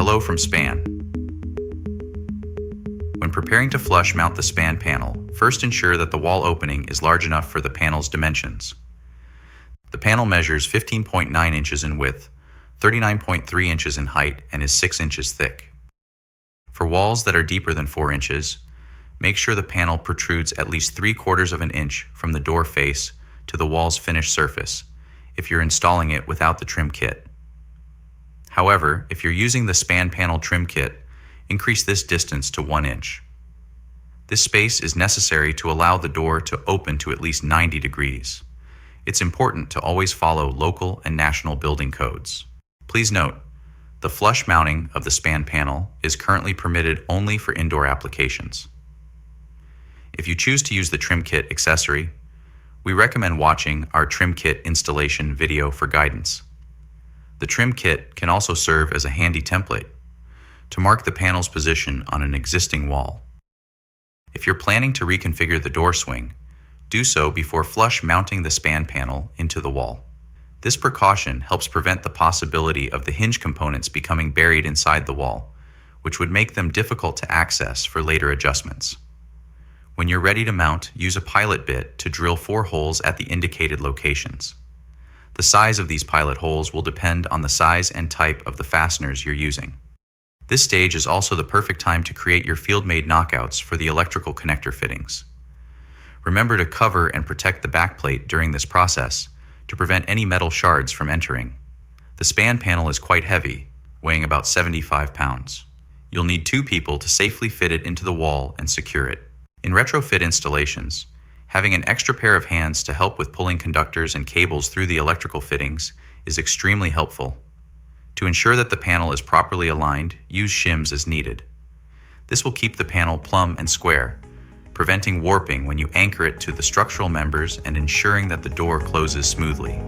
Hello from Span. When preparing to flush mount the span panel, first ensure that the wall opening is large enough for the panel's dimensions. The panel measures 15.9 inches in width, 39.3 inches in height, and is 6 inches thick. For walls that are deeper than 4 inches, make sure the panel protrudes at least 3/4 of an inch from the door face to the wall's finished surface if you're installing it without the trim kit. However, if you're using the span panel trim kit, increase this distance to 1 inch. This space is necessary to allow the door to open to at least 90 degrees. It's important to always follow local and national building codes. Please note, the flush mounting of the span panel is currently permitted only for indoor applications. If you choose to use the trim kit accessory, we recommend watching our trim kit installation video for guidance. The trim kit can also serve as a handy template to mark the panel's position on an existing wall. If you're planning to reconfigure the door swing, do so before flush mounting the span panel into the wall. This precaution helps prevent the possibility of the hinge components becoming buried inside the wall, which would make them difficult to access for later adjustments. When you're ready to mount, use a pilot bit to drill 4 holes at the indicated locations. The size of these pilot holes will depend on the size and type of the fasteners you're using. This stage is also the perfect time to create your field-made knockouts for the electrical connector fittings. Remember to cover and protect the backplate during this process to prevent any metal shards from entering. The span panel is quite heavy, weighing about 75 pounds. You'll need 2 people to safely fit it into the wall and secure it. In retrofit installations, having an extra pair of hands to help with pulling conductors and cables through the electrical fittings is extremely helpful. To ensure that the panel is properly aligned, use shims as needed. This will keep the panel plumb and square, preventing warping when you anchor it to the structural members and ensuring that the door closes smoothly.